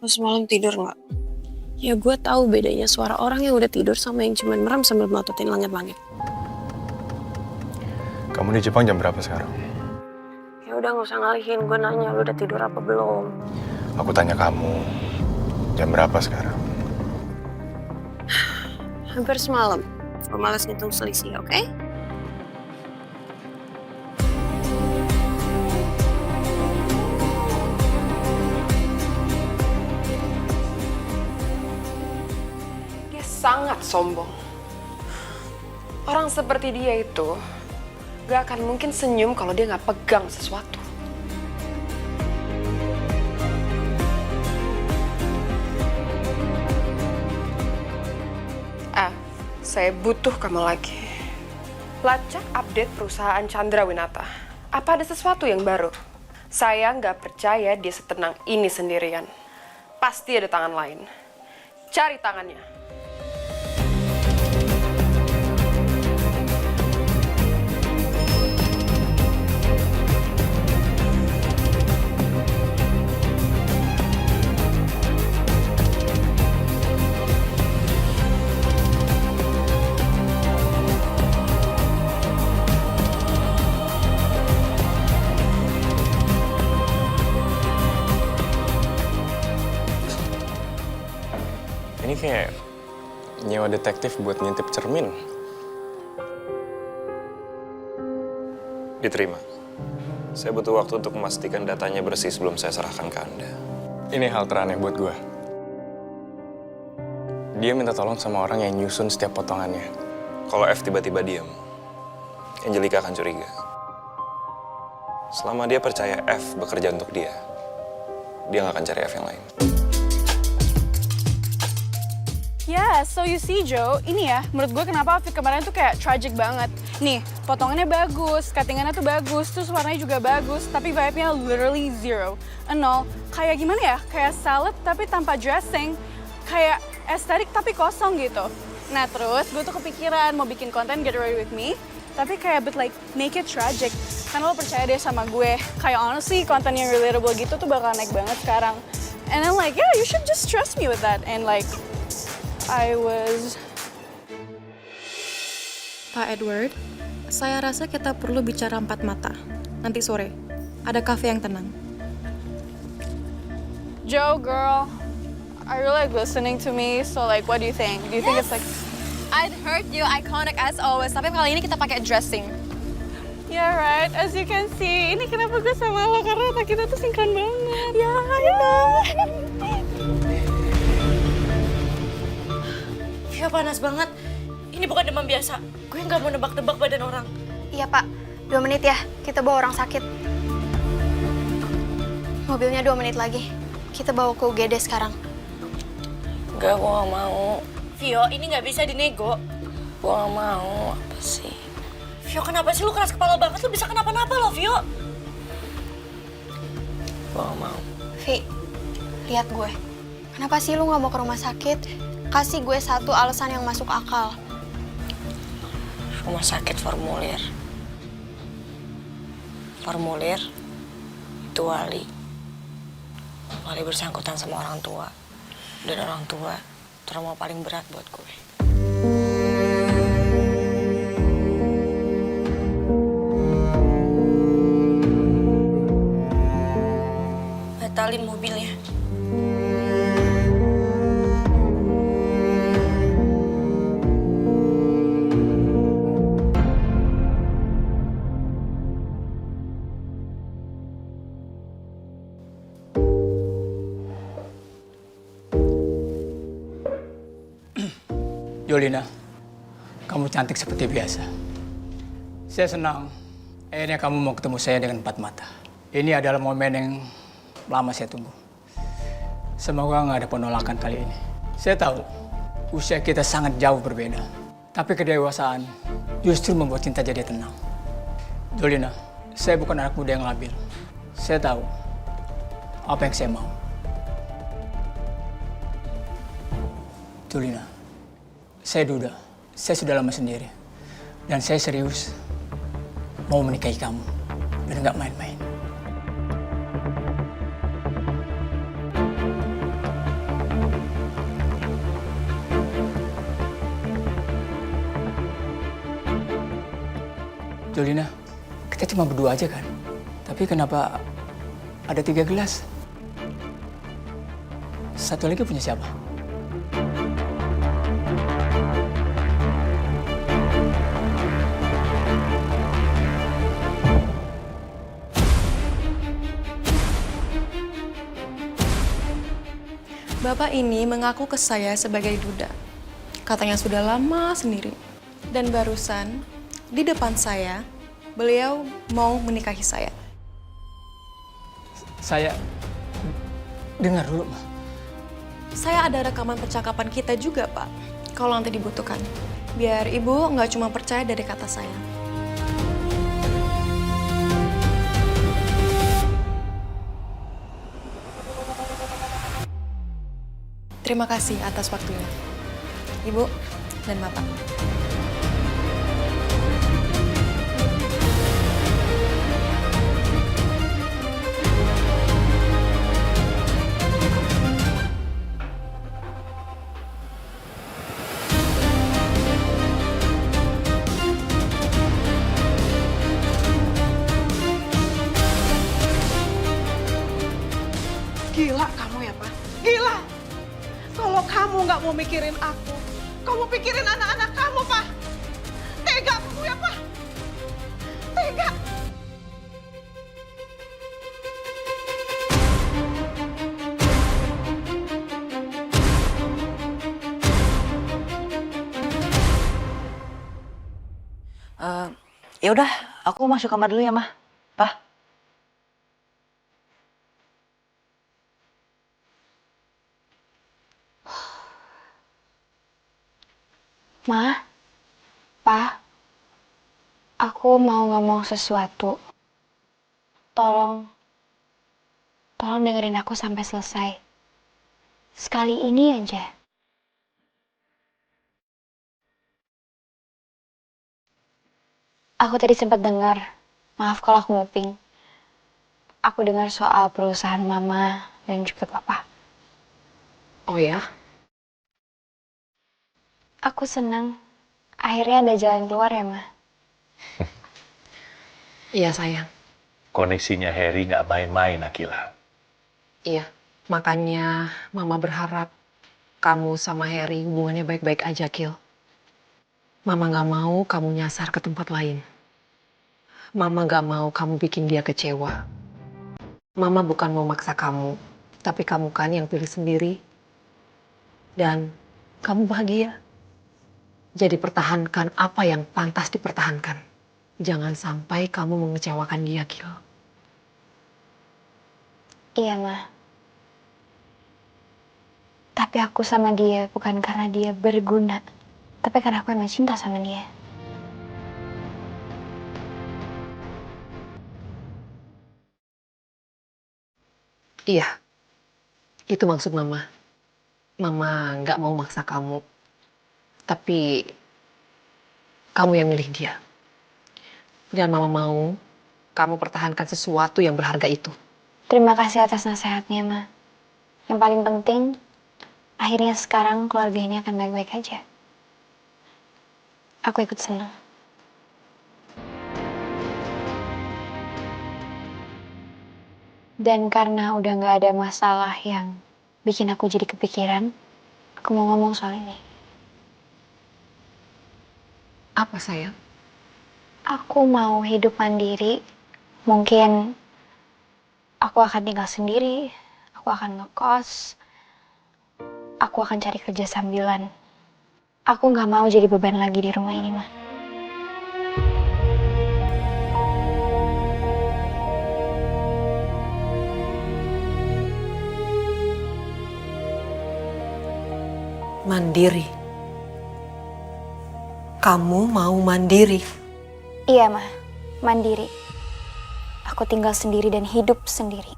Lo semalam tidur nggak? Ya gue tahu bedanya suara orang yang udah tidur sama yang cuman merem sambil melototin langit-langit. Kamu di Jepang jam berapa sekarang? Ya udah nggak usah ngalihin, gue nanya lo udah tidur apa belum. Aku tanya kamu, jam berapa sekarang? Hampir semalam. Gue malas ngitung selisih, oke? Dia sangat sombong. Orang seperti dia itu gak akan mungkin senyum kalau dia gak pegang sesuatu. Saya butuh kamu lagi. Lacak update perusahaan Chandra Winata. Apa ada sesuatu yang baru? Saya nggak percaya dia setenang ini sendirian. Pasti ada tangan lain. Cari tangannya. Ini kayak nyewa detektif buat ngintip cermin. Diterima. Saya butuh waktu untuk memastikan datanya bersih sebelum saya serahkan ke Anda. Ini hal teraneh buat gue. Dia minta tolong sama orang yang nyusun setiap potongannya. Kalau F tiba-tiba diam, Angelica akan curiga. Selama dia percaya F bekerja untuk dia nggak akan cari F yang lain. Yeah, so you see Joe, ini ya, menurut gue kenapa outfit kemarin tuh kayak tragic banget. Nih, potongannya bagus, cuttingannya tuh bagus, terus warnanya juga bagus, tapi vibe-nya literally zero. Nol, kayak gimana ya, kayak salad tapi tanpa dressing, kayak estetik tapi kosong gitu. Nah terus gue tuh kepikiran mau bikin konten Get Ready With Me, tapi kayak but like make it tragic. Karena lo percaya deh sama gue, kayak honestly konten yang relatable gitu tuh bakal naik banget sekarang. And I'm like, yeah, you should just trust me with that. And like, Pak Edward, saya rasa kita perlu bicara empat mata. Nanti sore, ada kafe yang tenang. Joe, girl, are you like listening to me? So like, what do you think? Do you think it's like... I'd heard you, iconic as always. Tapi kali ini kita pakai dressing. Yeah, right. As you can see, ini kenapa gue sama lo, karena otak kita tuh sinkron banget. Ya, yeah. Vio panas banget. Ini bukan demam biasa. Gue nggak mau nebak-nebak badan orang. Iya Pak, 2 menit ya, kita bawa orang sakit. Mobilnya 2 menit lagi. Kita bawa ke UGD sekarang. Enggak, gue gak mau. Vio, ini nggak bisa dinego. Gue gak mau, apa sih? Vio, kenapa sih lu keras kepala banget? Lu bisa kenapa-napa loh, Vio. Gue gak mau. Vi, lihat gue. Kenapa sih lu nggak mau ke rumah sakit? Kasih gue satu alasan yang masuk akal. Rumah sakit formulir. Formulir itu wali. Wali bersangkutan sama orang tua. Dan orang tua trauma paling berat buat gue. Batalin mobilnya. Yolina, kamu cantik seperti biasa. Saya senang akhirnya kamu mau ketemu saya dengan empat mata. Ini adalah momen yang lama saya tunggu. Semoga nggak ada penolakan kali ini. Saya tahu usia kita sangat jauh berbeda. Tapi kedewasaan justru membuat cinta jadi tenang. Yolina, saya bukan anak muda yang labil. Saya tahu apa yang saya mau. Yolina, saya duda, saya sudah lama sendiri. Dan saya serius mau menikahi kamu. Dan nggak main-main. Jolina, kita cuma berdua aja kan? Tapi kenapa ada 3 gelas? Satu lagi punya siapa? Bapak ini mengaku ke saya sebagai duda. Katanya sudah lama sendiri. Dan barusan, di depan saya, beliau mau menikahi saya. Saya dengar dulu, Ma. Saya ada rekaman percakapan kita juga, Pak. Kalau nanti dibutuhkan. Biar Ibu nggak cuma percaya dari kata saya. Terima kasih atas waktunya. Ibu dan Bapak. Gila kamu ya, Pak. Gila. Kalau kamu nggak mau mikirin aku, kamu pikirin anak-anak kamu, Pak. Tega kamu ya, Pak. Tega. Ya udah, aku masuk kamar dulu ya, Mah. Pak. Ma, Pa, aku mau ngomong sesuatu. Tolong dengerin aku sampai selesai. Sekali ini aja. Aku tadi sempat dengar, maaf kalau aku nguping. Aku dengar soal perusahaan Mama dan juga Papa. Oh ya? Aku senang. Akhirnya ada jalan keluar ya, Ma. Iya, sayang. Koneksinya Harry nggak main-main, Akila. Iya. Makanya Mama berharap kamu sama Harry hubungannya baik-baik aja, Kil. Mama nggak mau kamu nyasar ke tempat lain. Mama nggak mau kamu bikin dia kecewa. Mama bukan mau maksa kamu, tapi kamu kan yang pilih sendiri. Dan kamu bahagia. Jadi pertahankan apa yang pantas dipertahankan. Jangan sampai kamu mengecewakan dia, Kil. Iya, Ma. Tapi aku sama dia bukan karena dia berguna. Tapi karena aku emang cinta sama dia. Iya, itu maksud Mama. Mama nggak mau maksa kamu. Tapi kamu yang milih dia. Dan Mama mau kamu pertahankan sesuatu yang berharga itu. Terima kasih atas nasihatnya, Ma. Yang paling penting, akhirnya sekarang keluarga ini akan baik-baik aja. Aku ikut senang. Dan karena udah nggak ada masalah yang bikin aku jadi kepikiran, aku mau ngomong soal ini. Apa, sayang? Aku mau hidup mandiri. Mungkin aku akan tinggal sendiri, aku akan ngekos, aku akan cari kerja sambilan. Aku nggak mau jadi beban lagi di rumah ini, Ma. Mandiri. Kamu mau mandiri? Iya, Ma. Mandiri. Aku tinggal sendiri dan hidup sendiri.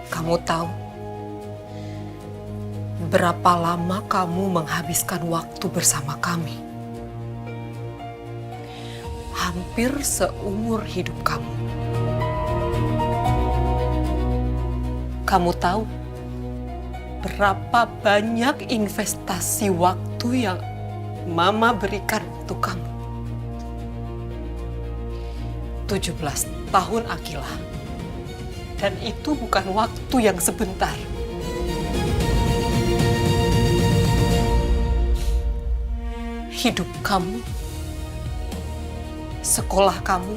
Kamu tahu berapa lama kamu menghabiskan waktu bersama kami? hampir seumur hidup kamu. Kamu tahu berapa banyak investasi waktu yang Mama berikan untuk kamu? 17 tahun, Akila. Dan itu bukan waktu yang sebentar. Hidup kamu, sekolah kamu,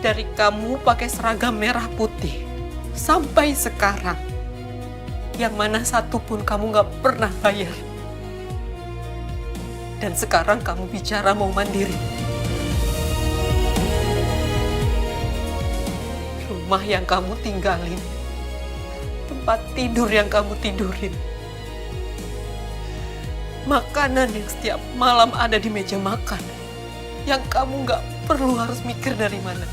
dari kamu pakai seragam merah putih sampai sekarang, yang mana satu pun kamu gak pernah bayar. Dan sekarang kamu bicara mau mandiri. Rumah yang kamu tinggalin, tempat tidur yang kamu tidurin, makanan yang setiap malam ada di meja makan, yang kamu gak perlu harus mikir dari mana.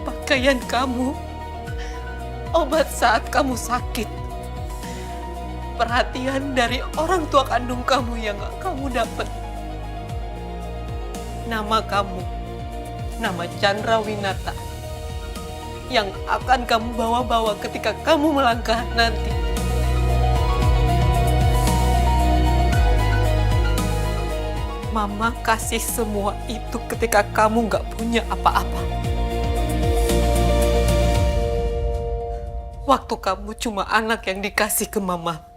Pakaian kamu, obat saat kamu sakit, perhatian dari orang tua kandung kamu yang gak kamu dapat. Nama kamu, nama Chandra Winata, yang akan kamu bawa-bawa ketika kamu melangkah nanti. Mama kasih semua itu ketika kamu gak punya apa-apa. Waktu kamu cuma anak yang dikasih ke Mama.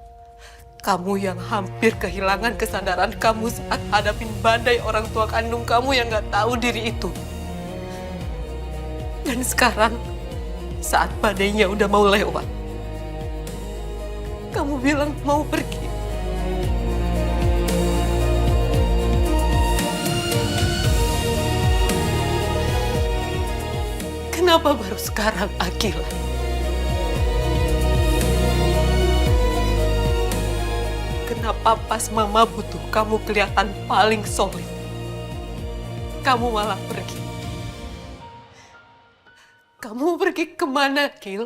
Kamu yang hampir kehilangan kesadaran kamu saat hadapin badai orang tua kandung kamu yang gak tahu diri itu. Dan sekarang, saat badainya udah mau lewat, kamu bilang mau pergi. Kenapa baru sekarang, Akila? Kenapa pas Mama butuh kamu kelihatan paling solid, kamu malah pergi? Kamu pergi kemana, Kil?